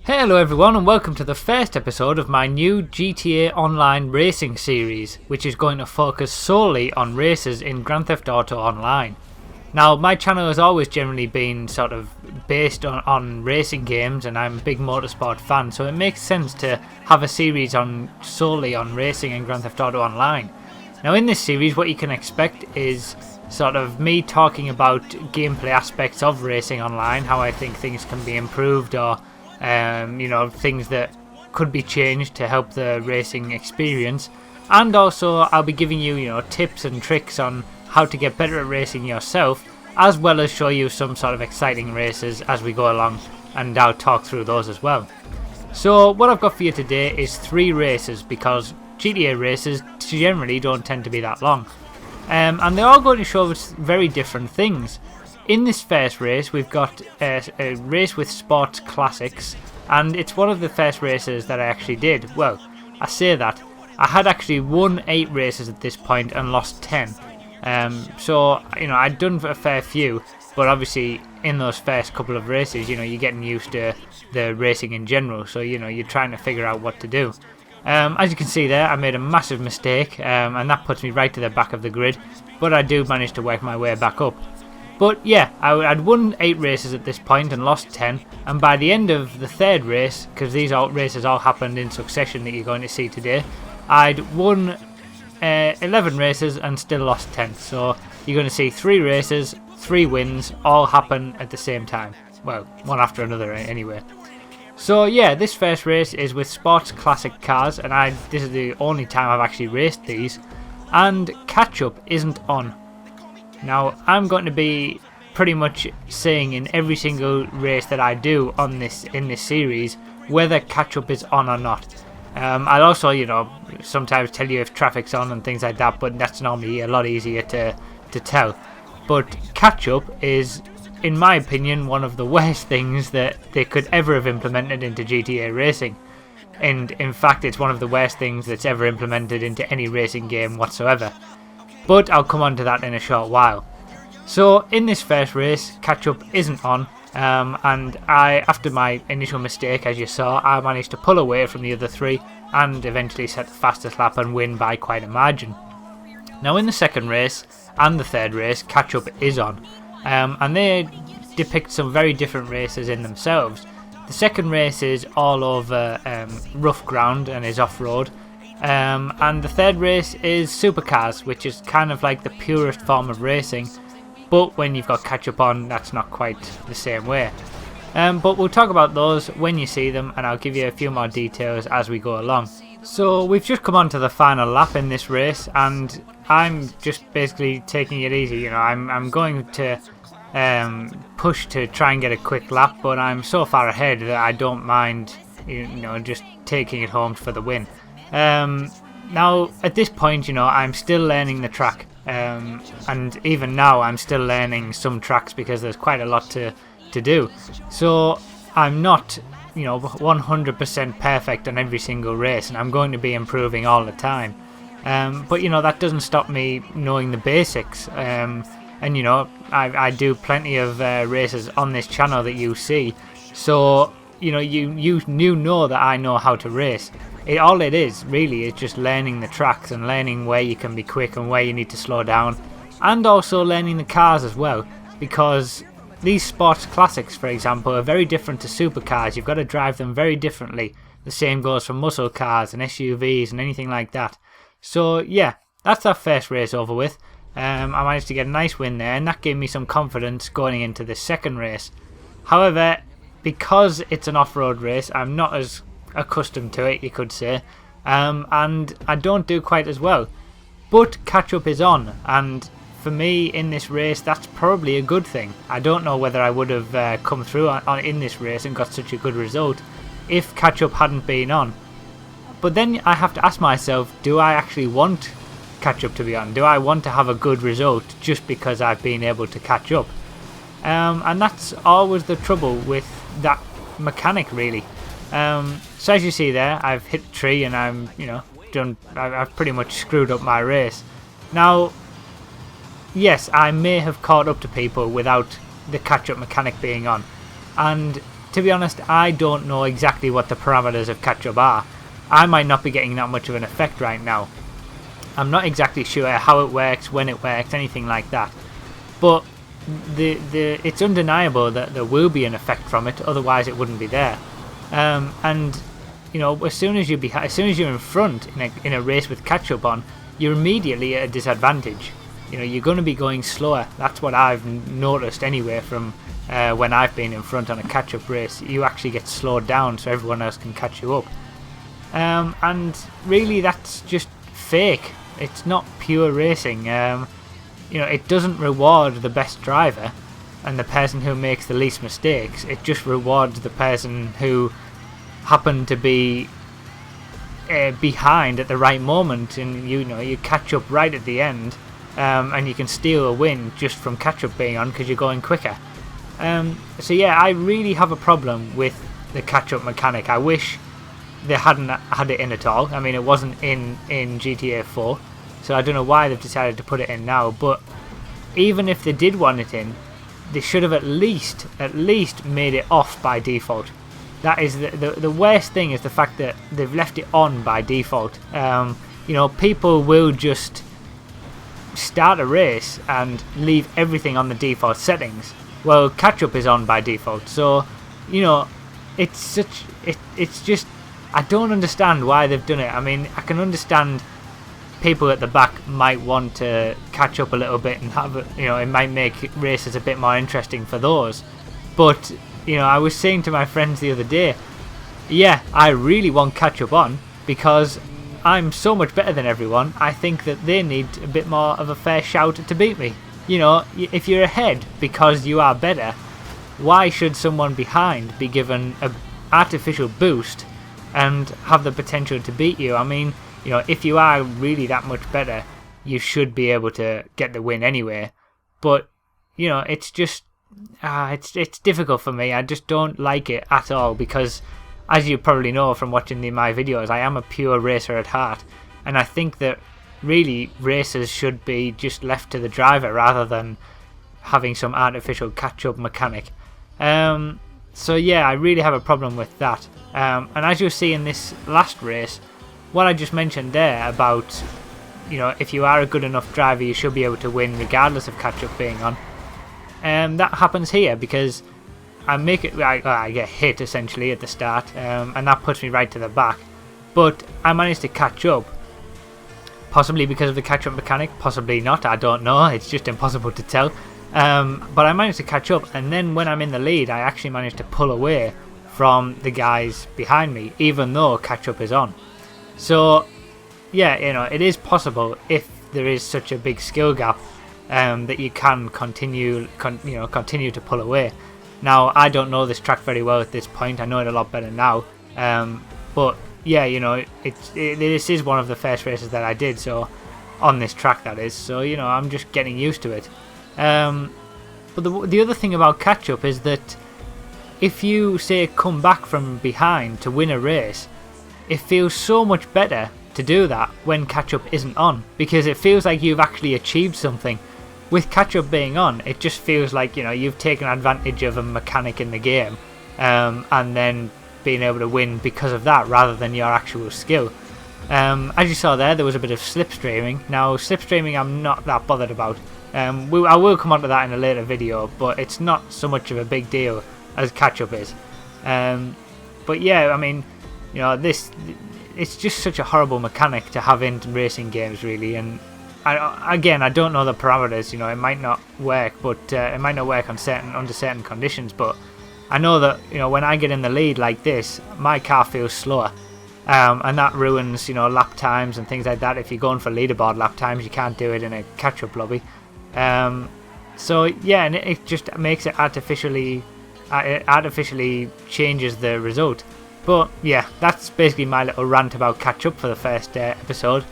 Hello everyone and welcome to the first episode of my new GTA Online racing series, which is going to focus solely on races in Grand Theft Auto Online. Now, my channel has always generally been sort of based on racing games, and I'm a big motorsport fan, so it makes sense to have a series solely on racing in Grand Theft Auto Online. Now, in this series, what you can expect is sort of me talking about gameplay aspects of racing online, how I think things can be improved, or things that could be changed to help the racing experience. And also I'll be giving you, tips and tricks on how to get better at racing yourself, as well as show you some sort of exciting races as we go along, and I'll talk through those as well. So what I've got for you today is 3 races, because GTA races generally don't tend to be that long. And they're all going to show us very different things. In this first race, we've got a race with Sports Classics, and it's one of the first races that I actually did. Well, I say that. I had actually won 8 races at this point and lost 10. I'd done a fair few, but obviously in those first couple of races, you're getting used to the racing in general, so, you're trying to figure out what to do. As you can see there, I made a massive mistake, and that puts me right to the back of the grid, but I do manage to work my way back up. But yeah, I'd won 8 races at this point and lost 10, and by the end of the third race, because these races all happened in succession that you're going to see today, I'd won 11 races and still lost 10. So you're going to see 3 races, 3 wins, all happen at the same time. Well, one after another anyway. So yeah, this first race is with Sports Classic cars, and this is the only time I've actually raced these, and catch-up isn't on. Now, I'm going to be pretty much saying in every single race that I do in this series whether catch-up is on or not. I'll also, sometimes tell you if traffic's on and things like that, but that's normally a lot easier to tell. But catch-up is, in my opinion, one of the worst things that they could ever have implemented into GTA racing. And in fact, it's one of the worst things that's ever implemented into any racing game whatsoever. But I'll come on to that in a short while. So in this first race, catch-up isn't on, and after my initial mistake, as you saw, I managed to pull away from the other 3 and eventually set the fastest lap and win by quite a margin. Now in the second race and the third race, catch-up is on, and they depict some very different races in themselves. The second race is all over rough ground and is off-road. And the third race is supercars, which is kind of like the purest form of racing, but when you've got catch-up on, that's not quite the same way. But we'll talk about those when you see them, and I'll give you a few more details as we go along. So we've just come on to the final lap in this race, and I'm just basically taking it easy. I'm going to push to try and get a quick lap, but I'm so far ahead that I don't mind, just taking it home for the win. Now at this point, I'm still learning the track, and even now I'm still learning some tracks because there's quite a lot to do. So I'm not 100% perfect on every single race, and I'm going to be improving all the time. But that doesn't stop me knowing the basics, and I do plenty of races on this channel that you see, so you know that I know how to race. All it is really is just learning the tracks and learning where you can be quick and where you need to slow down, and also learning the cars as well, because these Sports Classics, for example, are very different to supercars. You've got to drive them very differently. The same goes for muscle cars and SUVs and anything like that. So yeah, that's that first race over with. I managed to get a nice win there, and that gave me some confidence going into the second race. However, because it's an off-road race, I'm not as accustomed to it, you could say, and I don't do quite as well. But catch-up is on, and for me in this race, that's probably a good thing. I don't know whether I would have come through in this race and got such a good result if catch-up hadn't been on. But then I have to ask myself, do I actually want catch-up to be on? Do I want to have a good result just because I've been able to catch up? And that's always the trouble with that mechanic, really. So as you see there, I've hit the tree and I'm, I've pretty much screwed up my race. Now, yes, I may have caught up to people without the catch-up mechanic being on, and to be honest, I don't know exactly what the parameters of catch-up are. I might not be getting that much of an effect right now. I'm not exactly sure how it works, when it works, anything like that. But it's undeniable that there will be an effect from it, otherwise it wouldn't be there. And you know, as soon as you're in front in a race with catch-up on, you're immediately at a disadvantage. You know, you're going to be going slower. That's what I've noticed anyway from when I've been in front on a catch-up race. You actually get slowed down so everyone else can catch you up. And really, that's just fake. It's not pure racing. You know, it doesn't reward the best driver and the person who makes the least mistakes. It just rewards the person who happened to be behind at the right moment, and you know, you catch up right at the end, and you can steal a win just from catch up being on because you're going quicker. So yeah, I really have a problem with the catch up mechanic. I wish they hadn't had it in at all. I mean, it wasn't in GTA 4, so I don't know why they've decided to put it in now. But even if they did want it in, they should have at least made it off by default. That is the worst thing, is the fact that they've left it on by default. You know, people will just start a race and leave everything on the default settings. Well, catch up is on by default, so you know, it's just, I don't understand why they've done it. I mean, I can understand people at the back might want to catch up a little bit and have it, you know, it might make races a bit more interesting for those. But you know, I was saying to my friends the other day, yeah, I really want catch up on because I'm so much better than everyone. I think that they need a bit more of a fair shout to beat me. You know, if you're ahead because you are better, why should someone behind be given an artificial boost and have the potential to beat you? I mean, you know, if you are really that much better, you should be able to get the win anyway. But you know, it's just it's difficult for me. I just don't like it at all because, as you probably know from watching my videos, I am a pure racer at heart, and I think that really races should be just left to the driver rather than having some artificial catch-up mechanic. So yeah, I really have a problem with that. And as you'll see in this last race, what I just mentioned there about, you know, if you are a good enough driver, you should be able to win regardless of catch-up being on. That happens here because I get hit essentially at the start, and that puts me right to the back. But I managed to catch up, possibly because of the catch-up mechanic, possibly not, I don't know, it's just impossible to tell. But I managed to catch up, and then when I'm in the lead, I actually managed to pull away from the guys behind me, even though catch-up is on. So yeah, you know, it is possible if there is such a big skill gap, that you can continue to pull away. Now, I don't know this track very well at this point. I know it a lot better now. But yeah, you know, this is one of the first races that I did, so on this track that is. So you know, I'm just getting used to it. But the other thing about catch up is that if you say come back from behind to win a race, it feels so much better to do that when catch up isn't on, because it feels like you've actually achieved something. With catch up being on, it just feels like, you know, you've taken advantage of a mechanic in the game, and then being able to win because of that rather than your actual skill. As you saw there was a bit of slipstreaming. Now, slipstreaming I'm not that bothered about. I will come on to that in a later video, but it's not so much of a big deal as catch up is. But yeah, I mean, you know, it's just such a horrible mechanic to have in racing games, really. And I don't know the parameters. You know, it might not work, but it might not work under certain conditions. But I know that, you know, when I get in the lead like this, my car feels slower, and that ruins, you know, lap times and things like that. If you're going for leaderboard lap times, you can't do it in a catch-up lobby. So yeah, and it just makes it artificially changes the result. But yeah, that's basically my little rant about catch-up for the first episode,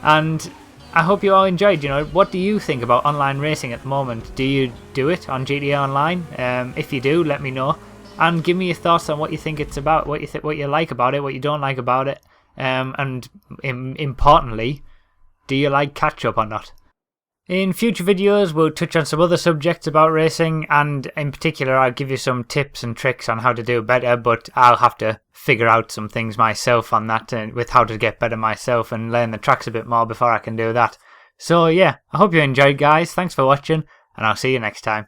and I hope you all enjoyed. You know, what do you think about online racing at the moment? Do you do it on GTA Online? If you do, let me know, and give me your thoughts on what you think it's about, what you like about it, what you don't like about it, and importantly, do you like catch-up or not? In future videos we'll touch on some other subjects about racing, and in particular I'll give you some tips and tricks on how to do better, but I'll have to figure out some things myself on that with how to get better myself and learn the tracks a bit more before I can do that. So yeah, I hope you enjoyed guys, thanks for watching and I'll see you next time.